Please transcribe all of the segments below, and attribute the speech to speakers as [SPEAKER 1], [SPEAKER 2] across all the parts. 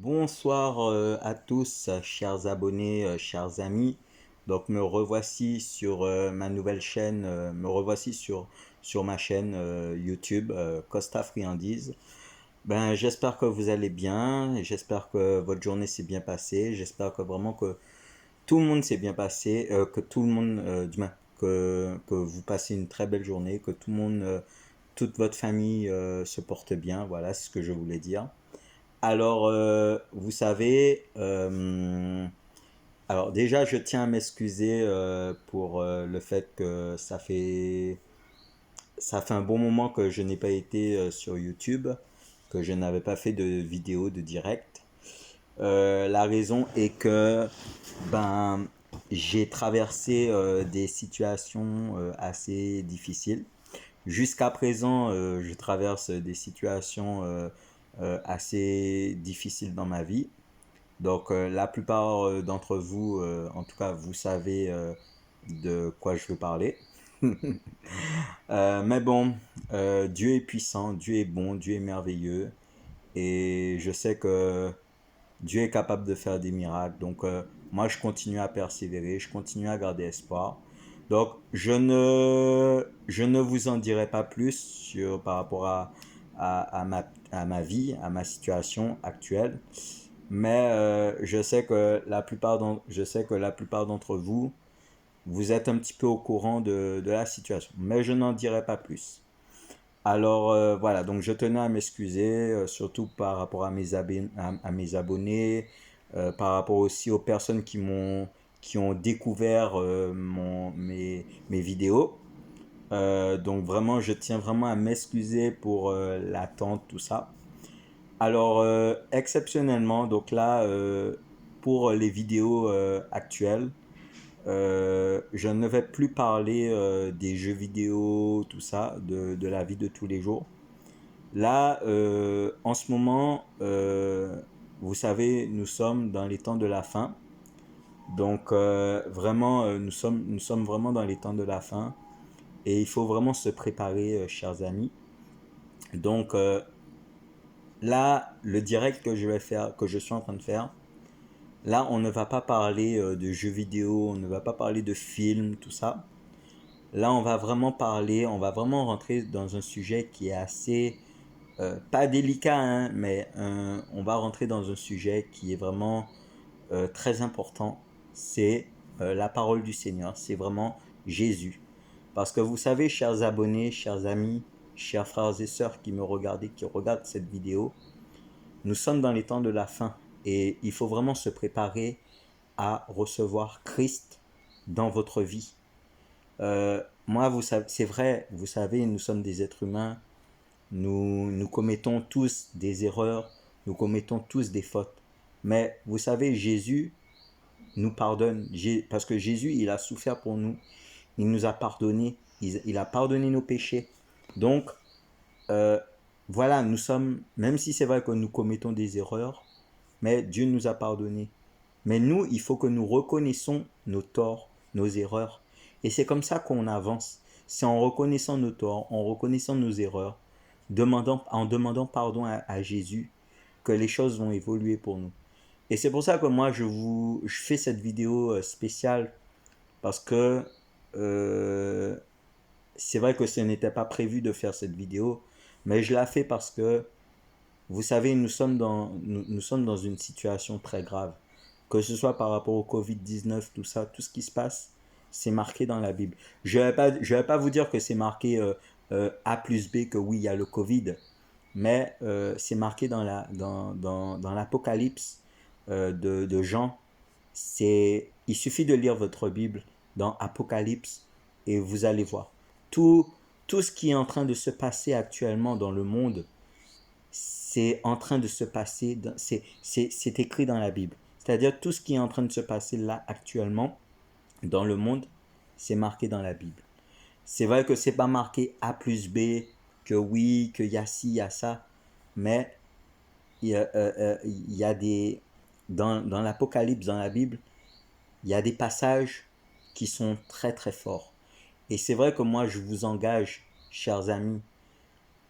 [SPEAKER 1] Bonsoir à tous, chers abonnés, chers amis. Donc me revoici sur ma nouvelle chaîne, me revoici sur ma chaîne YouTube Costa Friandise. Ben, j'espère que vous allez bien, j'espère que votre journée s'est bien passée, j'espère que vraiment que tout le monde s'est bien passé, que tout le monde, du moins, que vous passez une très belle journée, que tout le monde, toute votre famille se porte bien, voilà, c'est ce que je voulais dire. Alors, vous savez, alors déjà, je tiens à m'excuser pour le fait que ça fait un bon moment que je n'ai pas été sur YouTube, que je n'avais pas fait de vidéo de direct. La raison est que ben j'ai traversé des situations assez difficiles. Jusqu'à présent, je traverse des situations assez difficiles dans ma vie. Donc, la plupart d'entre vous, en tout cas, vous savez de quoi je veux parler. Mais bon, Dieu est puissant, Dieu est bon, Dieu est merveilleux. Et je sais que Dieu est capable de faire des miracles. Donc, moi, je continue à persévérer, je continue à garder espoir. Donc, je ne vous en dirai pas plus par rapport à ma vie, à ma situation actuelle. Mais je sais que la plupart d'entre vous, vous êtes un petit peu au courant de la situation. Mais je n'en dirai pas plus. Alors voilà, donc je tenais à m'excuser, surtout par rapport à mes abonnés, par rapport aussi aux personnes qui ont découvert mes vidéos. Donc vraiment, je tiens vraiment à m'excuser pour l'attente, tout ça. Alors exceptionnellement, donc là, pour les vidéos actuelles, je ne vais plus parler des jeux vidéo, tout ça, de la vie de tous les jours. Là, en ce moment, vous savez, nous sommes dans les temps de la fin. Donc, vraiment, nous sommes vraiment dans les temps de la fin. Et il faut vraiment se préparer, chers amis. Donc, là, le direct que je vais faire, que je suis en train de faire, là, on ne va pas parler de jeux vidéo, on ne va pas parler de films, tout ça. Là, on va vraiment rentrer dans un sujet qui est assez pas délicat, hein, mais on va rentrer dans un sujet qui est vraiment très important. C'est la parole du Seigneur, c'est vraiment Jésus. Parce que vous savez, chers abonnés, chers amis, chers frères et sœurs qui me regardent, qui regardent cette vidéo, nous sommes dans les temps de la fin et il faut vraiment se préparer à recevoir Christ dans votre vie. Moi, vous savez, c'est vrai, vous savez, nous sommes des êtres humains. Nous commettons tous des erreurs, nous commettons tous des fautes. Mais vous savez, Jésus nous pardonne, parce que Jésus, il a souffert pour nous, il nous a pardonné, il a pardonné nos péchés. Donc, euh, voilà, nous sommes, même si c'est vrai que nous commettons des erreurs, mais Dieu nous a pardonné. Mais nous, il faut que nous reconnaissons nos torts, nos erreurs. Et c'est comme ça qu'on avance. C'est en reconnaissant nos torts, en reconnaissant nos erreurs, en demandant pardon à Jésus, que les choses vont évoluer pour nous. Et c'est pour ça que moi, je fais cette vidéo spéciale, parce que euh, c'est vrai que ce n'était pas prévu de faire cette vidéo, mais je la fais parce que vous savez, nous sommes dans une situation très grave. Que ce soit par rapport au Covid-19, tout ça, tout ce qui se passe, c'est marqué dans la Bible. Je vais pas vous dire que c'est marqué A plus B, que oui, il y a le Covid, mais c'est marqué dans l'Apocalypse de Jean. Il suffit de lire votre Bible dans Apocalypse et vous allez voir. Tout, tout ce qui est en train de se passer actuellement dans le monde, c'est en train de se passer, c'est écrit dans la Bible. C'est-à-dire tout ce qui est en train de se passer là actuellement dans le monde, c'est marqué dans la Bible. C'est vrai que c'est pas marqué A plus B, que oui, qu'il y a ci, il y a ça, mais il y a des... dans l'Apocalypse, dans la Bible, il y a des passages qui sont très très forts. Et c'est vrai que moi, je vous engage, chers amis,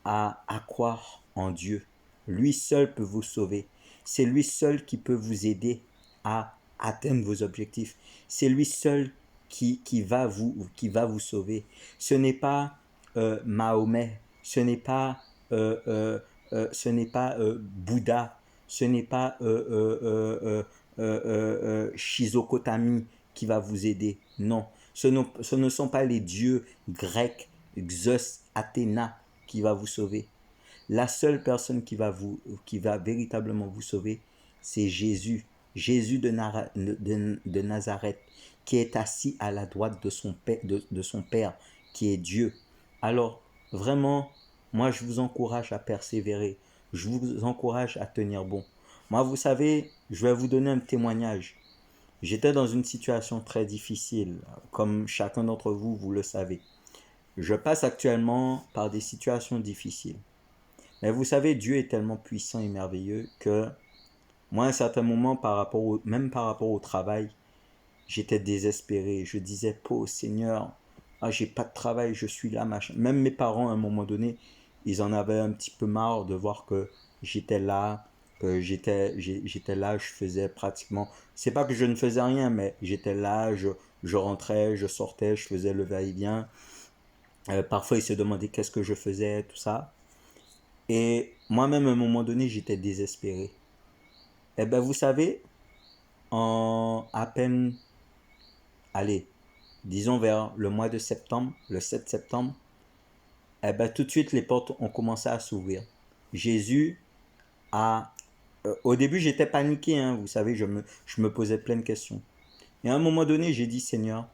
[SPEAKER 1] à croire en Dieu. Lui seul peut vous sauver. C'est lui seul qui peut vous aider à atteindre vos objectifs. C'est lui seul qui va vous sauver. Ce n'est pas Mahomet, ce n'est pas Bouddha, ce n'est pas Shizokotami qui va vous aider. Non, ce ne sont pas les dieux grecs, Zeus, Athéna qui va vous sauver. La seule personne qui va véritablement vous sauver, c'est Jésus. Jésus de Nazareth, qui est assis à la droite de son Père, qui est Dieu. Alors, vraiment, moi, je vous encourage à persévérer. Je vous encourage à tenir bon. Moi, vous savez, je vais vous donner un témoignage. J'étais dans une situation très difficile, comme chacun d'entre vous, vous le savez. Je passe actuellement par des situations difficiles. Mais vous savez, Dieu est tellement puissant et merveilleux que moi, à un certain moment, même par rapport au travail, j'étais désespéré. Je disais, oh Seigneur, j'ai pas de travail, je suis là, machin. Même mes parents, à un moment donné, ils en avaient un petit peu marre de voir que j'étais là, j'étais là, je faisais pratiquement. C'est pas que je ne faisais rien, mais j'étais là, je rentrais, je sortais, je faisais le va-et-vient. Parfois, ils se demandaient qu'est-ce que je faisais, tout ça. Et moi-même, à un moment donné, j'étais désespéré. Eh bien, vous savez, en à peine, allez, disons vers le mois de septembre, le 7 septembre, eh bien, tout de suite, les portes ont commencé à s'ouvrir. Jésus a... au début, j'étais paniqué, hein, vous savez, je me posais plein de questions. Et à un moment donné, j'ai dit, Seigneur,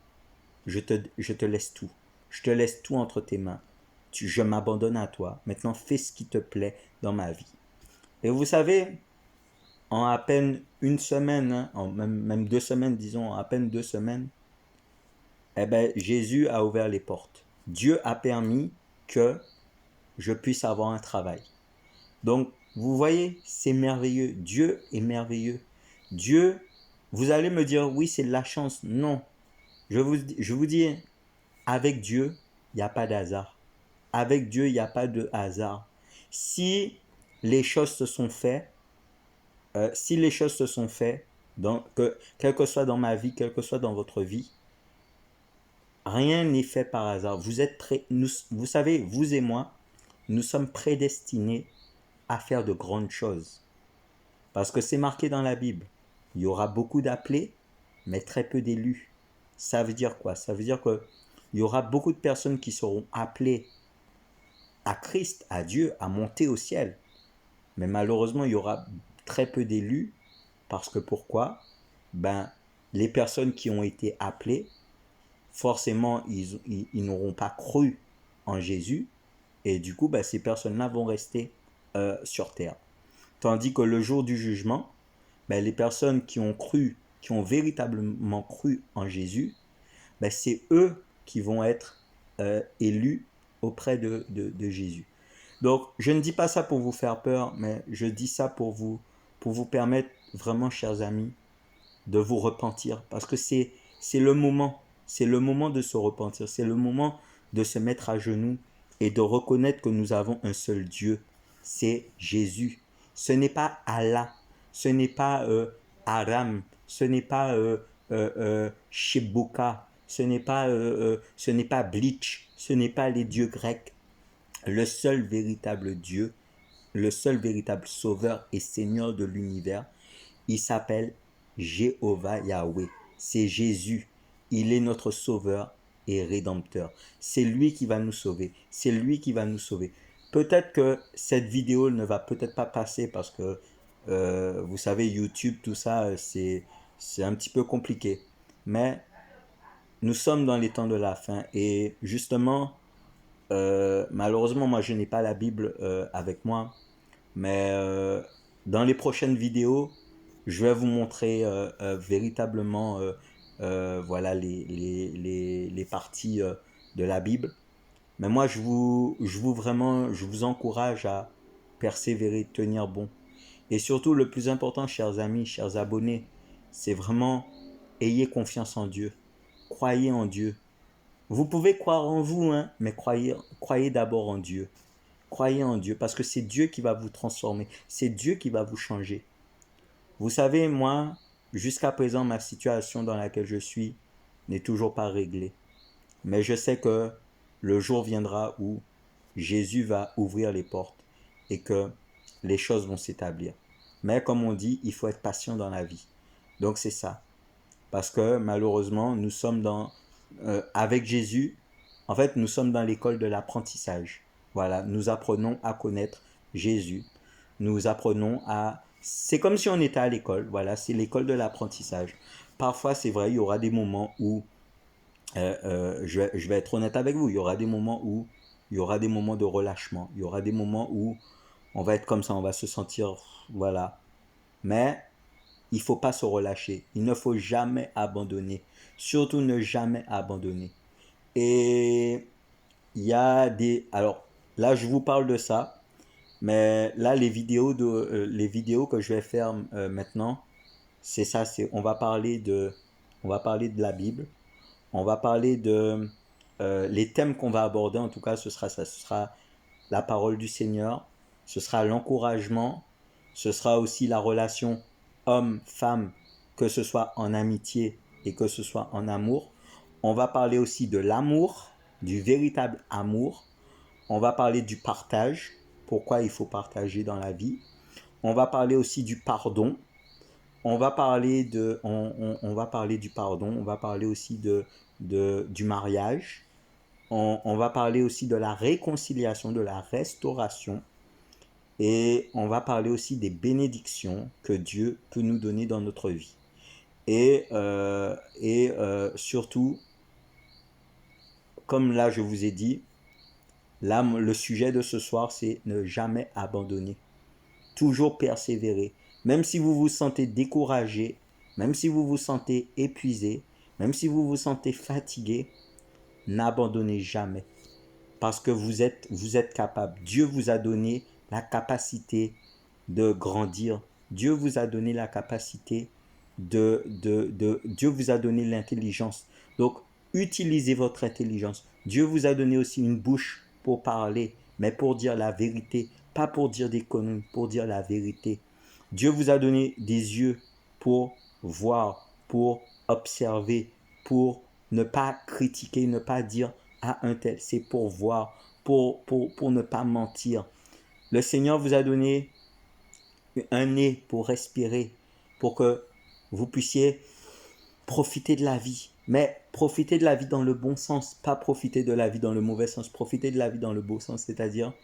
[SPEAKER 1] je te laisse tout. Je te laisse tout entre tes mains. Je m'abandonne à toi. Maintenant, fais ce qui te plaît dans ma vie. Et vous savez, en à peine une semaine, hein, même 2 semaines, disons, en à peine 2 semaines, eh ben, Jésus a ouvert les portes. Dieu a permis que je puisse avoir un travail. Donc, vous voyez, c'est merveilleux. Dieu est merveilleux. Dieu, vous allez me dire, oui, c'est de la chance. Non. Je vous dis, avec Dieu, il n'y a pas d'hasard. Avec Dieu, il n'y a pas de hasard. Si les choses se sont faites, quel que soit dans ma vie, quel que soit dans votre vie, rien n'est fait par hasard. Vous savez, vous et moi, nous sommes prédestinés à faire de grandes choses. Parce que c'est marqué dans la Bible. Il y aura beaucoup d'appelés, mais très peu d'élus. Ça veut dire quoi? Ça veut dire qu'il y aura beaucoup de personnes qui seront appelées à Christ, à Dieu, à monter au ciel. Mais malheureusement, il y aura très peu d'élus. Parce que pourquoi? Ben, les personnes qui ont été appelées, forcément, ils n'auront pas cru en Jésus. Et du coup, ben, ces personnes-là vont rester sur terre. Tandis que le jour du jugement, ben, les personnes qui ont cru, qui ont véritablement cru en Jésus, ben, c'est eux qui vont être élus auprès de Jésus. Donc, je ne dis pas ça pour vous faire peur, mais je dis ça pour vous permettre vraiment, chers amis, de vous repentir. Parce que c'est le moment. C'est le moment de se repentir. C'est le moment de se mettre à genoux et de reconnaître que nous avons un seul Dieu. C'est Jésus. Ce n'est pas Allah. Ce n'est pas Aram. Ce n'est pas Sheboka. Ce n'est pas Bleach. Ce n'est pas les dieux grecs. Le seul véritable Dieu, le seul véritable sauveur et seigneur de l'univers, il s'appelle Jéhovah Yahweh. C'est Jésus. Il est notre sauveur et rédempteur. C'est lui qui va nous sauver. C'est lui qui va nous sauver. Peut-être que cette vidéo ne va peut-être pas passer parce que vous savez, YouTube, tout ça, c'est un petit peu compliqué. Mais nous sommes dans les temps de la fin et justement, malheureusement, moi, je n'ai pas la Bible avec moi, mais dans les prochaines vidéos, je vais vous montrer véritablement voilà, les parties de la Bible. Mais moi, je vous encourage à persévérer, tenir bon. Et surtout, le plus important, chers amis, chers abonnés, c'est vraiment ayez confiance en Dieu. Croyez en Dieu. Vous pouvez croire en vous, hein, mais croyez d'abord en Dieu. Croyez en Dieu parce que c'est Dieu qui va vous transformer. C'est Dieu qui va vous changer. Vous savez, moi, jusqu'à présent, ma situation dans laquelle je suis n'est toujours pas réglée. Mais je sais que le jour viendra où Jésus va ouvrir les portes et que les choses vont s'établir. Mais comme on dit, il faut être patient dans la vie. Donc c'est ça. Parce que malheureusement, nous sommes avec Jésus, en fait, nous sommes dans l'école de l'apprentissage. Voilà, nous apprenons à connaître Jésus. Nous apprenons à... C'est comme si on était à l'école. Voilà, c'est l'école de l'apprentissage. Parfois, c'est vrai, il y aura des moments où je vais être honnête avec vous, il y aura des moments où il y aura des moments de relâchement, il y aura des moments où on va être comme ça, on va se sentir, voilà. Mais il ne faut pas se relâcher, il ne faut jamais abandonner, surtout ne jamais abandonner. Et il y a des... Alors là, je vous parle de ça, mais là, les vidéos que je vais faire maintenant, c'est ça, on va parler de la Bible. On va parler de les thèmes qu'on va aborder, en tout cas, ce sera ça. Ce sera la parole du Seigneur, ce sera l'encouragement, ce sera aussi la relation homme-femme, que ce soit en amitié et que ce soit en amour. On va parler aussi de l'amour, du véritable amour. On va parler du partage, pourquoi il faut partager dans la vie. On va parler aussi du pardon, on va parler du pardon, on va parler aussi du mariage, on va parler aussi de la réconciliation, de la restauration, et on va parler aussi des bénédictions que Dieu peut nous donner dans notre vie. Surtout, comme là je vous ai dit, là le sujet de ce soir c'est ne jamais abandonner. Toujours persévérer. Même si vous vous sentez découragé, même si vous vous sentez épuisé, même si vous vous sentez fatigué, n'abandonnez jamais. Parce que vous êtes capable. Dieu vous a donné la capacité de grandir. Dieu vous a donné la capacité Dieu vous a donné l'intelligence. Donc, utilisez votre intelligence. Dieu vous a donné aussi une bouche pour parler, mais pour dire la vérité, pas pour dire des conneries, pour dire la vérité. Dieu vous a donné des yeux pour voir, pour observer, pour ne pas critiquer, ne pas dire à un tel. C'est pour voir, pour ne pas mentir. Le Seigneur vous a donné un nez pour respirer, pour que vous puissiez profiter de la vie. Mais profiter de la vie dans le bon sens, pas profiter de la vie dans le mauvais sens. Profiter de la vie dans le bon sens, c'est-à-dire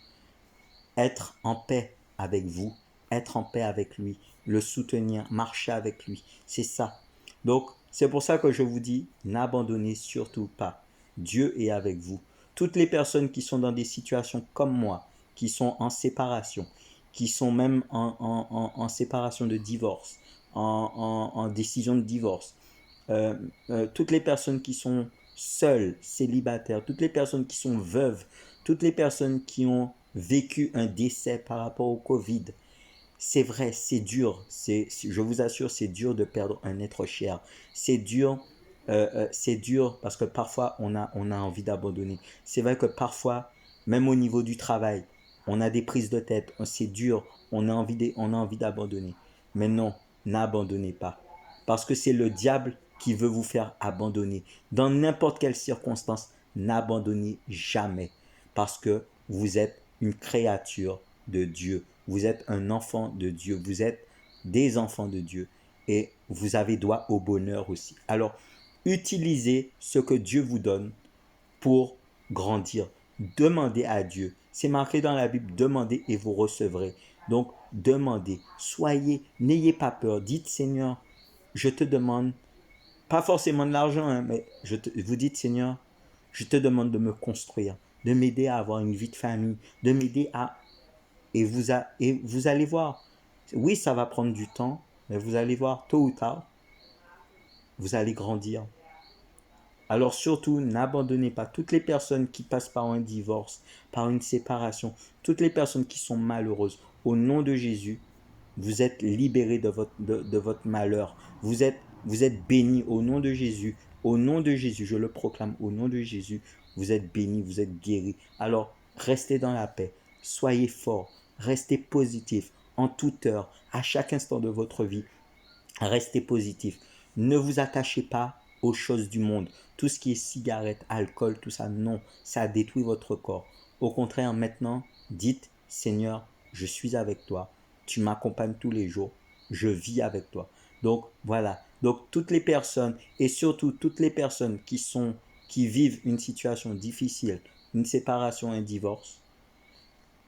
[SPEAKER 1] être en paix avec vous, être en paix avec lui, le soutenir, marcher avec lui. C'est ça. Donc, c'est pour ça que je vous dis, n'abandonnez surtout pas. Dieu est avec vous. Toutes les personnes qui sont dans des situations comme moi, qui sont en séparation, qui sont même en séparation de divorce, en décision de divorce, toutes les personnes qui sont seules, célibataires, toutes les personnes qui sont veuves, toutes les personnes qui ont vécu un décès par rapport au Covid, c'est vrai, c'est dur. Je vous assure, c'est dur de perdre un être cher. C'est dur parce que parfois on a envie d'abandonner. C'est vrai que parfois, même au niveau du travail, on a des prises de tête. C'est dur. On a envie d'abandonner. Mais non, n'abandonnez pas. Parce que c'est le diable qui veut vous faire abandonner. Dans n'importe quelle circonstance, n'abandonnez jamais. Parce que vous êtes une créature de Dieu. Vous êtes un enfant de Dieu. Vous êtes des enfants de Dieu. Et vous avez droit au bonheur aussi. Alors, utilisez ce que Dieu vous donne pour grandir. Demandez à Dieu. C'est marqué dans la Bible, demandez et vous recevrez. Donc, demandez. N'ayez pas peur. Dites, Seigneur, je te demande, pas forcément de l'argent, hein, mais vous dites, Seigneur, je te demande de me construire, de m'aider à avoir une vie de famille, de m'aider à... Et vous allez voir, oui, ça va prendre du temps, mais vous allez voir, tôt ou tard, vous allez grandir. Alors surtout, n'abandonnez pas toutes les personnes qui passent par un divorce, par une séparation, toutes les personnes qui sont malheureuses. Au nom de Jésus, vous êtes libérés de votre malheur. Vous êtes bénis au nom de Jésus. Au nom de Jésus, je le proclame, au nom de Jésus, vous êtes bénis, vous êtes guéris. Alors, restez dans la paix, soyez forts, restez positifs en toute heure, à chaque instant de votre vie. Restez positif. Ne vous attachez pas aux choses du monde. Tout ce qui est cigarette, alcool, tout ça, non, ça détruit votre corps. Au contraire, maintenant, dites, Seigneur, je suis avec toi. Tu m'accompagnes tous les jours. Je vis avec toi. Donc, voilà. Donc, toutes les personnes, et surtout toutes les personnes qui vivent une situation difficile, une séparation, un divorce,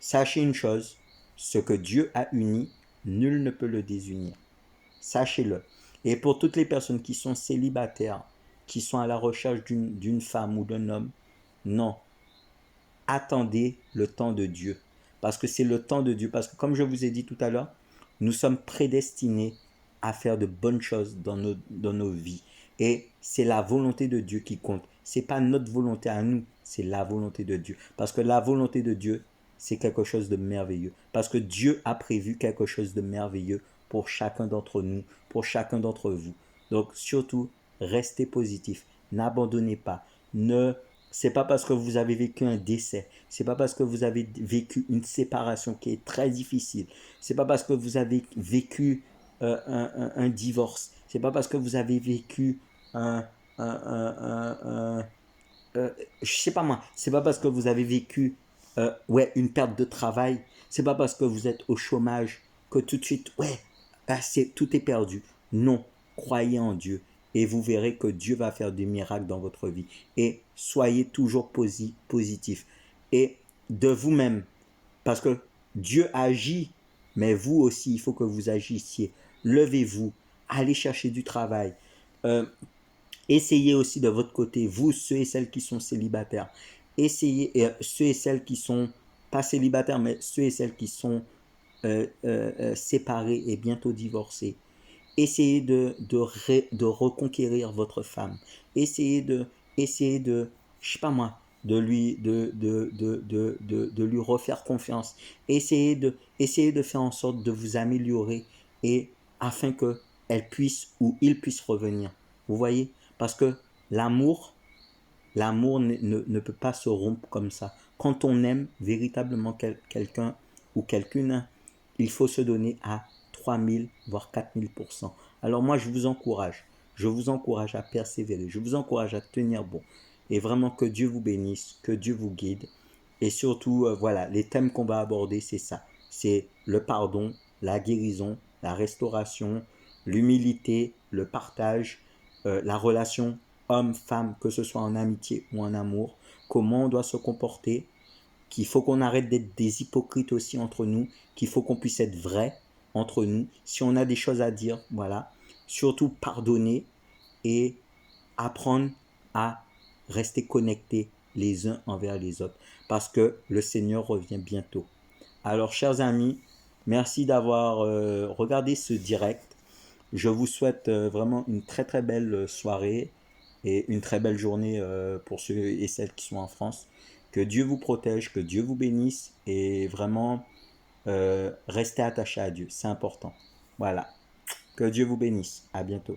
[SPEAKER 1] sachez une chose, ce que Dieu a uni, nul ne peut le désunir. Sachez-le. Et pour toutes les personnes qui sont célibataires, qui sont à la recherche d'une femme ou d'un homme, non, attendez le temps de Dieu. Parce que c'est le temps de Dieu. Parce que comme je vous ai dit tout à l'heure, nous sommes prédestinés à faire de bonnes choses dans nos vies. Et c'est la volonté de Dieu qui compte. Ce n'est pas notre volonté à nous, c'est la volonté de Dieu. Parce que la volonté de Dieu, c'est quelque chose de merveilleux. Parce que Dieu a prévu quelque chose de merveilleux pour chacun d'entre nous, pour chacun d'entre vous. Donc surtout, restez positif. N'abandonnez pas. Ne C'est pas parce que vous avez vécu un décès, c'est pas parce que vous avez vécu une séparation qui est très difficile, c'est pas parce que vous avez vécu un divorce, c'est pas parce que vous avez vécu un, un, un, un- un- je sais pas moi, c'est pas parce que vous avez vécu ouais, une perte de travail, c'est pas parce que vous êtes au chômage que tout de suite, ouais, tout est perdu. Non, croyez en Dieu et vous verrez que Dieu va faire des miracles dans votre vie. Et soyez toujours positif. Et de vous-même, parce que Dieu agit, mais vous aussi, il faut que vous agissiez. Levez-vous, allez chercher du travail. Euh, Essayez aussi de votre côté, vous, ceux et celles qui sont célibataires, essayez, ceux et celles qui sont pas célibataires, mais ceux et celles qui sont séparés et bientôt divorcés, essayez de reconquérir votre femme. Essayez de, je sais pas moi, de lui refaire confiance. Essayez de faire en sorte de vous améliorer et afin que elle puisse ou il puisse revenir. Vous voyez? Parce que l'amour, l'amour ne peut pas se rompre comme ça. Quand on aime véritablement quelqu'un ou quelqu'une, il faut se donner à 3000 voire 4000%. Alors moi, je vous encourage. Je vous encourage à persévérer. Je vous encourage à tenir bon. Et vraiment que Dieu vous bénisse, que Dieu vous guide. Et surtout, voilà, les thèmes qu'on va aborder, c'est ça. C'est le pardon, la guérison, la restauration, l'humilité, le partage, la relation homme-femme, que ce soit en amitié ou en amour, comment on doit se comporter, qu'il faut qu'on arrête d'être des hypocrites aussi entre nous, qu'il faut qu'on puisse être vrai entre nous. Si on a des choses à dire, voilà. Surtout pardonner et apprendre à rester connectés les uns envers les autres parce que le Seigneur revient bientôt. Alors, chers amis, merci d'avoir regardé ce direct. Je vous souhaite vraiment une très très belle soirée et une très belle journée pour ceux et celles qui sont en France. Que Dieu vous protège, que Dieu vous bénisse et vraiment restez attachés à Dieu, c'est important. Voilà, que Dieu vous bénisse. À bientôt.